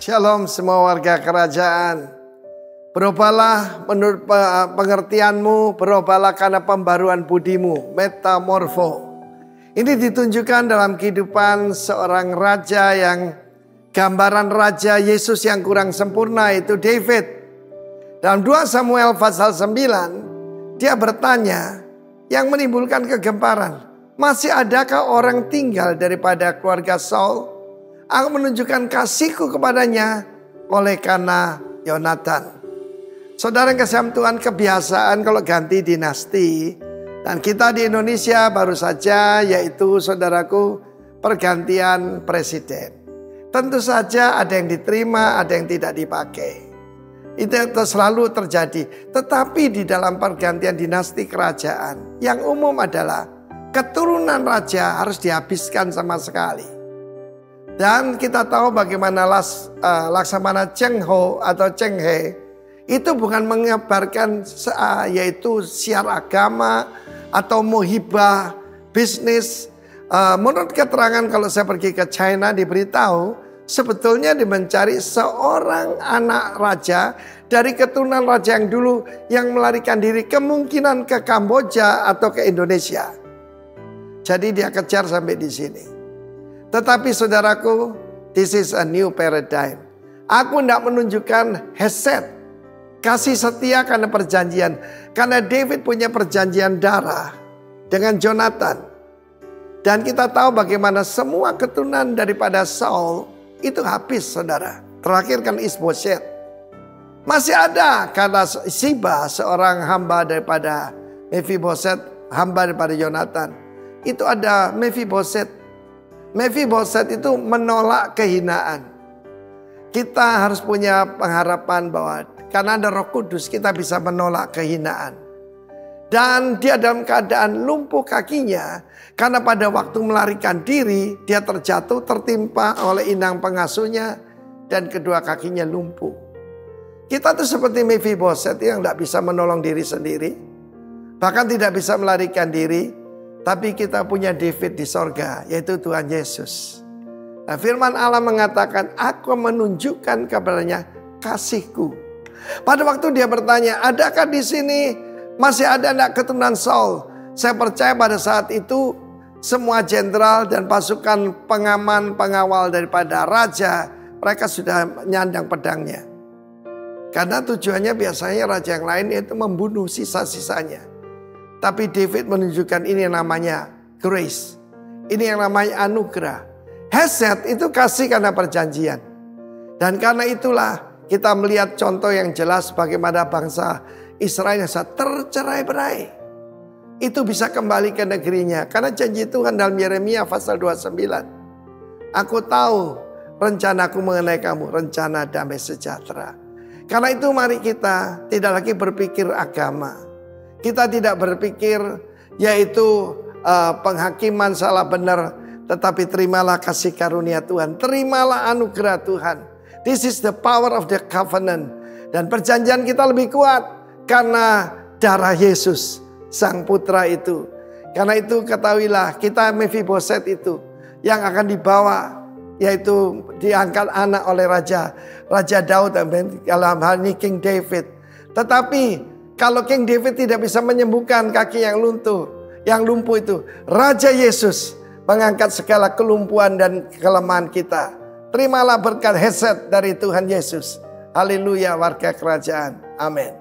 Shalom semua warga kerajaan. Berubahlah menurut pengertianmu, berubahlah karena pembaruan budimu, metamorfo. Ini ditunjukkan dalam kehidupan seorang raja yang gambaran raja Yesus yang kurang sempurna, itu David. Dalam 2 Samuel pasal 9, dia bertanya yang menimbulkan kegemparan, masih adakah orang tinggal daripada keluarga Saul? Aku menunjukkan kasihku kepadanya oleh karena Yonatan. Saudara yang kasih Tuhan, kebiasaan kalau ganti dinasti, dan kita di Indonesia baru saja, yaitu saudaraku, pergantian presiden. Tentu saja ada yang diterima, ada yang tidak dipakai. Itu selalu terjadi. Tetapi di dalam pergantian dinasti kerajaan, yang umum adalah keturunan raja harus dihabiskan sama sekali. Dan kita tahu bagaimana Laksamana Cheng Ho atau Cheng He itu bukan menyebarkan yaitu siar agama atau muhibah bisnis. Menurut keterangan kalau saya pergi ke China diberitahu sebetulnya dia mencari seorang anak raja dari keturunan raja yang dulu yang melarikan diri kemungkinan ke Kamboja atau ke Indonesia. Jadi dia kejar sampai di sini. Tetapi saudaraku, this is a new paradigm. Aku tidak menunjukkan hesed, kasih setia karena perjanjian. Karena David punya perjanjian darah dengan Jonathan. Dan kita tahu bagaimana semua keturunan daripada Saul itu habis, saudara. Terakhir kan Isboset. Masih ada karena Siba, seorang hamba daripada Mephiboset, hamba daripada Jonathan. Itu ada Mephiboset. Mephiboset itu menolak kehinaan. Kita harus punya pengharapan bahwa karena ada Roh Kudus kita bisa menolak kehinaan. Dan dia dalam keadaan lumpuh kakinya karena pada waktu melarikan diri dia terjatuh tertimpa oleh inang pengasuhnya dan kedua kakinya lumpuh. Kita tuh seperti Mephiboset yang tidak bisa menolong diri sendiri, bahkan tidak bisa melarikan diri. Tapi kita punya David di sorga, yaitu Tuhan Yesus. Nah, firman Allah mengatakan, aku menunjukkan kepadanya kasihku. Pada waktu dia bertanya, adakah di sini masih ada anak keturunan Saul? Saya percaya pada saat itu semua jenderal dan pasukan pengaman pengawal daripada raja, mereka sudah nyandang pedangnya. Karena tujuannya biasanya raja yang lain itu membunuh sisa-sisanya. Tapi David menunjukkan ini yang namanya grace. Ini yang namanya anugerah. Hesed itu kasih karena perjanjian. Dan karena itulah kita melihat contoh yang jelas bagaimana bangsa Israel yang tercerai-berai. Itu bisa kembali ke negerinya. Karena janji Tuhan dalam Yeremia pasal 29. Aku tahu rencanaku mengenai kamu, rencana damai sejahtera. Karena itu mari kita tidak lagi berpikir agama. Kita tidak berpikir yaitu penghakiman salah benar. Tetapi terimalah kasih karunia Tuhan. Terimalah anugerah Tuhan. This is the power of the covenant. Dan perjanjian kita lebih kuat. Karena darah Yesus sang putra itu. Karena itu ketahuilah kita Mephiboset itu. Yang akan dibawa. Yaitu diangkat anak oleh Raja Daud. Dalam hal ini King David. Tetapi kalau King David tidak bisa menyembuhkan kaki yang lumpuh itu, Raja Yesus mengangkat segala kelumpuhan dan kelemahan kita. Terimalah berkat hesed dari Tuhan Yesus. Haleluya warga kerajaan. Amin.